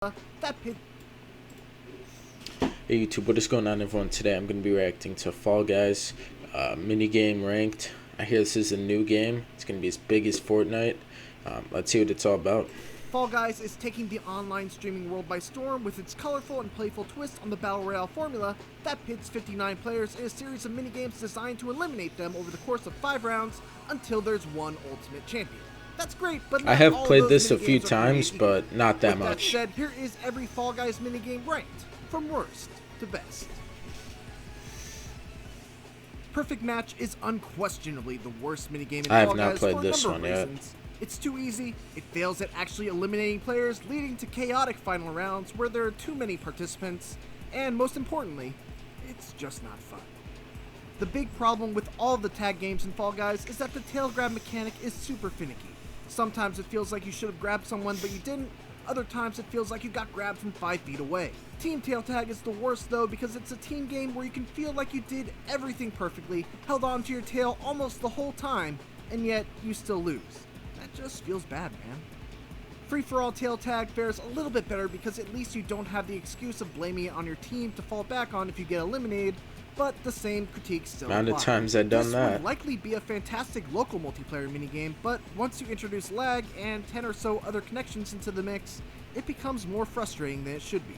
that pit. Hey YouTube, what is going on everyone? Today I'm going to be reacting to Fall Guys minigame ranked. I hear this is a new game. It's going to be as big as Fortnite. Let's see what it's all about. Fall Guys is taking the online streaming world by storm with its colorful and playful twist on the Battle Royale formula that pits 59 players in a series of minigames designed to eliminate them over the course of 5 rounds until there's one ultimate champion. That's great, but I have played this a few times, but not that much. That said, here is every Fall Guys minigame ranked, from worst to best. Perfect Match is unquestionably the worst minigame in Fall Guys. I have not played this one yet. It's too easy, it fails at actually eliminating players, leading to chaotic final rounds where there are too many participants, and most importantly, it's just not fun. The big problem with all of the tag games in Fall Guys is that the tail grab mechanic is super finicky. Sometimes it feels like you should have grabbed someone but you didn't, other times it feels like you got grabbed from 5 feet away. Team tail tag is the worst though because it's a team game where you can feel like you did everything perfectly, held on to your tail almost the whole time, and yet you still lose. That just feels bad, man. Free-for-all tail tag fares a little bit better because at least you don't have the excuse of blaming it on your team to fall back on if you get eliminated, but the same critiques still apply. Amount of times I've done that. This would likely be a fantastic local multiplayer minigame, but once you introduce lag and 10 or so other connections into the mix, it becomes more frustrating than it should be.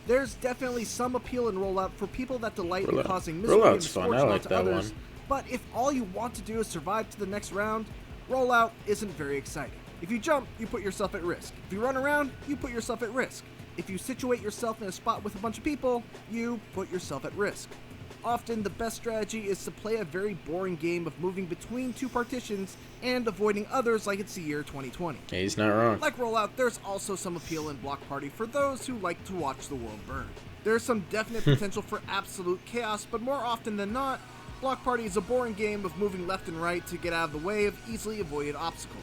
There's definitely some appeal in Rollout for people that delight in causing misery and misfortune to others, but if all you want to do is survive to the next round, Rollout isn't very exciting. If you jump, you put yourself at risk. If you run around, you put yourself at risk. If you situate yourself in a spot with a bunch of people, you put yourself at risk. Often, the best strategy is to play a very boring game of moving between 2 partitions and avoiding others like it's the year 2020. Yeah, he's not wrong. Like Rollout, there's also some appeal in Block Party for those who like to watch the world burn. There's some definite potential for absolute chaos, but more often than not, Block Party is a boring game of moving left and right to get out of the way of easily avoided obstacles.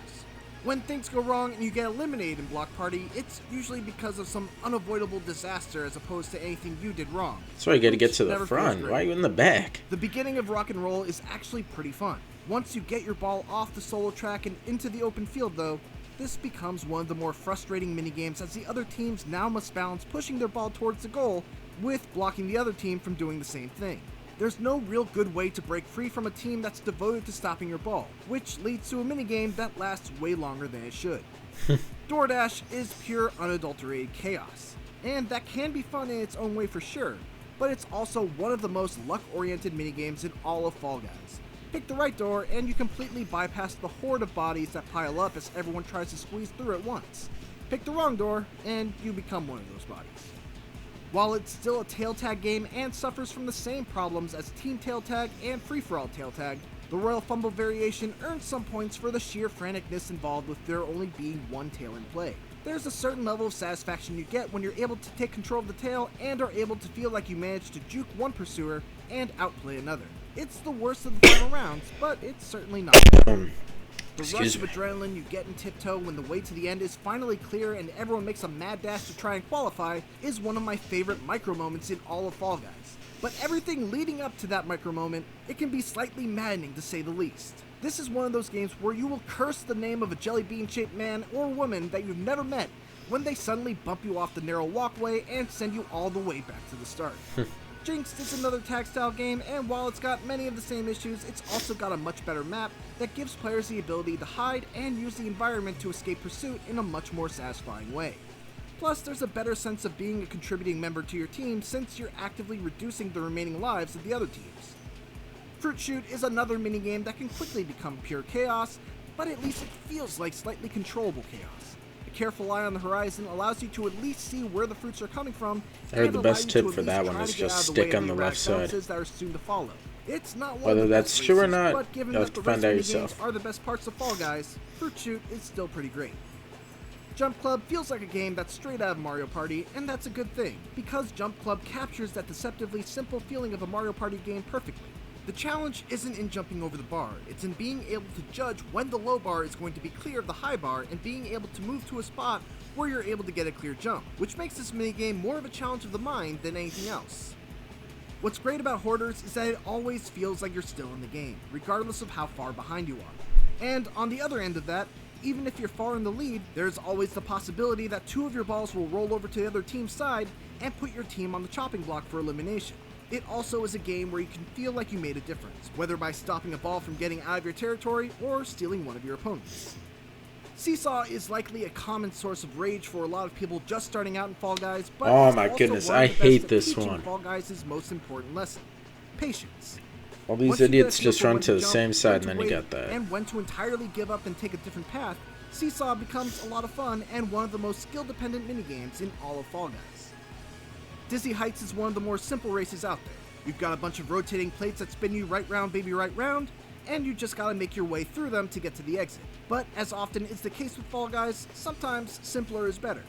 When things go wrong and you get eliminated in Block Party, it's usually because of some unavoidable disaster as opposed to anything you did wrong. That's why you gotta get to the front. Why are you in the back? The beginning of Rock and Roll is actually pretty fun. Once you get your ball off the solo track and into the open field though, this becomes one of the more frustrating minigames as the other teams now must balance pushing their ball towards the goal with blocking the other team from doing the same thing. There's no real good way to break free from a team that's devoted to stopping your ball, which leads to a minigame that lasts way longer than it should. DoorDash is pure unadulterated chaos, and that can be fun in its own way for sure, but it's also one of the most luck-oriented minigames in all of Fall Guys. Pick the right door and you completely bypass the horde of bodies that pile up as everyone tries to squeeze through at once. Pick the wrong door and you become one of those bodies. While it's still a tail tag game and suffers from the same problems as Team Tail Tag and Free-for-all Tail Tag, the Royal Fumble variation earns some points for the sheer franticness involved with there only being one tail in play. There's a certain level of satisfaction you get when you're able to take control of the tail and are able to feel like you managed to juke one pursuer and outplay another. It's the worst of the final rounds, but it's certainly not bad. The rush of adrenaline you get in Tiptoe when the way to the end is finally clear and everyone makes a mad dash to try and qualify is one of my favorite micro moments in all of Fall Guys. But everything leading up to that micro moment, it can be slightly maddening to say the least. This is one of those games where you will curse the name of a jelly bean shaped man or woman that you've never met when they suddenly bump you off the narrow walkway and send you all the way back to the start. Jynx is another tag style game, and while it's got many of the same issues, it's also got a much better map that gives players the ability to hide and use the environment to escape pursuit in a much more satisfying way. Plus, there's a better sense of being a contributing member to your team since you're actively reducing the remaining lives of the other teams. Fruit Shoot is another minigame that can quickly become pure chaos, but at least it feels like slightly controllable chaos. A careful eye on the horizon allows you to at least see where the fruits are coming from. I heard the best tip for that one is just stick on the left side. That are soon to follow. It's not one whether of the that's best true or races, not, but given you'll that have the to find out race yourself. minigames are the best parts of Fall Guys, Fruit Shoot is still pretty great. Jump Club feels like a game that's straight out of Mario Party, and that's a good thing, because Jump Club captures that deceptively simple feeling of a Mario Party game perfectly. The challenge isn't in jumping over the bar, it's in being able to judge when the low bar is going to be clear of the high bar and being able to move to a spot where you're able to get a clear jump, which makes this minigame more of a challenge of the mind than anything else. What's great about Hoarders is that it always feels like you're still in the game, regardless of how far behind you are. And on the other end of that, even if you're far in the lead, there's always the possibility that 2 of your balls will roll over to the other team's side and put your team on the chopping block for elimination. It also is a game where you can feel like you made a difference, whether by stopping a ball from getting out of your territory or stealing one of your opponents. Seesaw is likely a common source of rage for a lot of people just starting out in Fall Guys, but Oh it's my also goodness, one of I the best hate at this teaching one. Fall Guys' most important lesson: patience. All these Once you get a idiots feel just for run when to the jump, same when side, and to then you wait, got that. and when to entirely give up and take a different path, Seesaw becomes a lot of fun and one of the most skill-dependent minigames in all of Fall Guys. Dizzy Heights is one of the more simple races out there. You've got a bunch of rotating plates that spin you right round, baby, right round, and you just gotta make your way through them to get to the exit. But as often is the case with Fall Guys, sometimes simpler is better.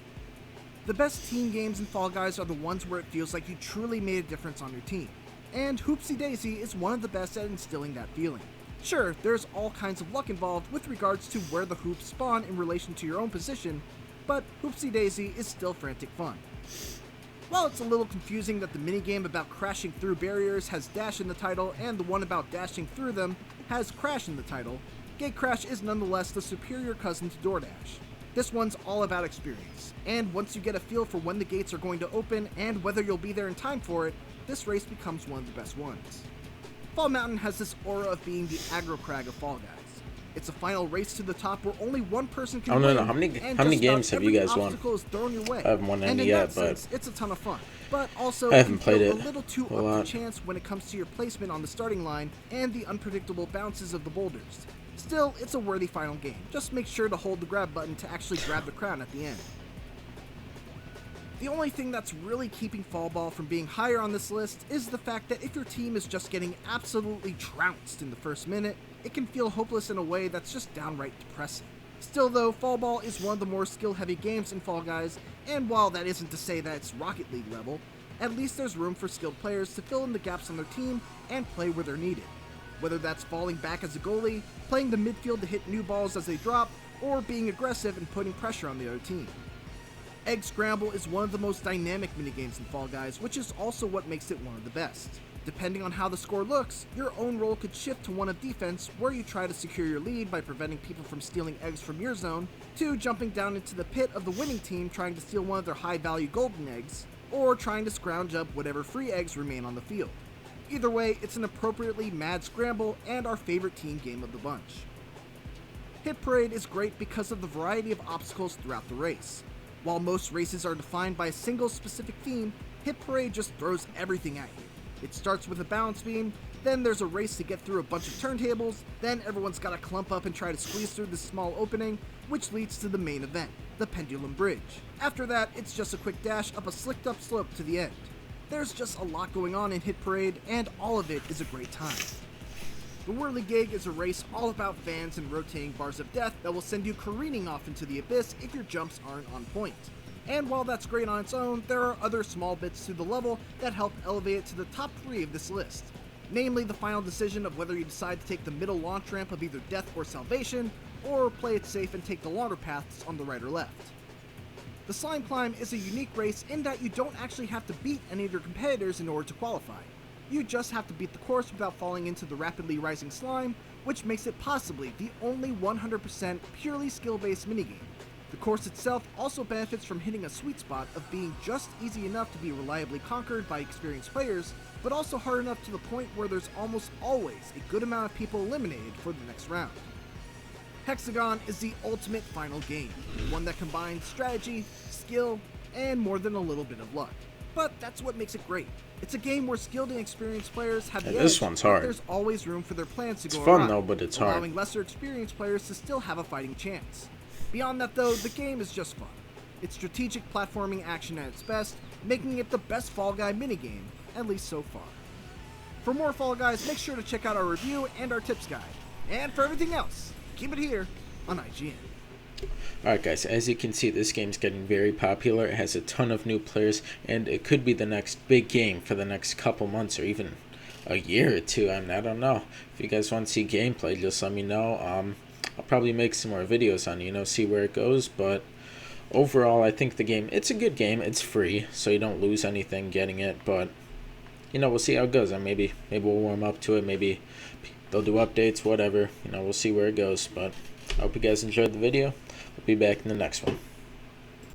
The best team games in Fall Guys are the ones where it feels like you truly made a difference on your team. And Hoopsie Daisy is one of the best at instilling that feeling. Sure, there's all kinds of luck involved with regards to where the hoops spawn in relation to your own position, but Hoopsie Daisy is still frantic fun. While it's a little confusing that the minigame about crashing through barriers has dash in the title and the one about dashing through them has crash in the title, Gate Crash is nonetheless the superior cousin to DoorDash. This one's all about experience, and once you get a feel for when the gates are going to open and whether you'll be there in time for it, this race becomes one of the best ones. Fall Mountain has this aura of being the aggro crag of Fall Guys. It's a final race to the top where only one person can Oh, no, win, no. How many and games just have about you every guys won? obstacle is thrown your way. I haven't won And any in yet, that but sense, it's a ton of fun. But also, I haven't it can played feel it a little too a up lot. to chance when it comes to your placement on the starting line and the unpredictable bounces of the boulders. Still, it's a worthy final game. Just make sure to hold the grab button to actually grab the crown at the end. The only thing that's really keeping Fall Ball from being higher on this list is the fact that if your team is just getting absolutely trounced in the first minute, it can feel hopeless in a way that's just downright depressing. Still though, Fall Ball is one of the more skill-heavy games in Fall Guys, and while that isn't to say that it's Rocket League level, at least there's room for skilled players to fill in the gaps on their team and play where they're needed. Whether that's falling back as a goalie, playing the midfield to hit new balls as they drop, or being aggressive and putting pressure on the other team. Egg Scramble is one of the most dynamic minigames in Fall Guys, which is also what makes it one of the best. Depending on how the score looks, your own role could shift to one of defense, where you try to secure your lead by preventing people from stealing eggs from your zone, to jumping down into the pit of the winning team trying to steal one of their high-value golden eggs, or trying to scrounge up whatever free eggs remain on the field. Either way, it's an appropriately mad scramble and our favorite team game of the bunch. Hit Parade is great because of the variety of obstacles throughout the race. While most races are defined by a single specific theme, Hit Parade just throws everything at you. It starts with a balance beam, then there's a race to get through a bunch of turntables, then everyone's gotta clump up and try to squeeze through this small opening, which leads to the main event, the Pendulum Bridge. After that, it's just a quick dash up a slicked up slope to the end. There's just a lot going on in Hit Parade, and all of it is a great time. TheWhirlygig is a race all about fans and rotating bars of death that will send you careening off into the abyss if your jumps aren't on point. And while that's great on its own, there are other small bits to the level that help elevate it to the top 3 of this list. Namely, the final decision of whether you decide to take the middle launch ramp of either death or salvation, or play it safe and take the longer paths on the right or left. The Slime Climb is a unique race in that you don't actually have to beat any of your competitors in order to qualify. You just have to beat the course without falling into the rapidly rising slime, which makes it possibly the only 100% purely skill-based minigame. The course itself also benefits from hitting a sweet spot of being just easy enough to be reliably conquered by experienced players, but also hard enough to the point where there's almost always a good amount of people eliminated for the next round. Hexagon is the ultimate final game, one that combines strategy, skill, and more than a little bit of luck. But that's what makes it great. It's a game where skilled and experienced players have the edge, this one's hard. but there's always room for their plans to It's go fun awry, though, but it's hard. allowing lesser experienced players to still have a fighting chance. Beyond that though, the game is just fun. It's strategic platforming action at its best, making it the best Fall Guy minigame, at least so far. For more Fall Guys, make sure to check out our review and our tips guide. And for everything else, keep it here on IGN. Alright guys, as you can see, this game's getting very popular. It has a ton of new players, and it could be the next big game for the next couple months or even a year or two. I mean, I don't know. If you guys want to see gameplay, just let me know. I'll probably make some more videos on it, see where it goes. But overall, I think the game, it's a good game. It's free, so you don't lose anything getting it. But, we'll see how it goes. And maybe we'll warm up to it. Maybe they'll do updates, whatever. We'll see where it goes. But I hope you guys enjoyed the video. I'll be back in the next one.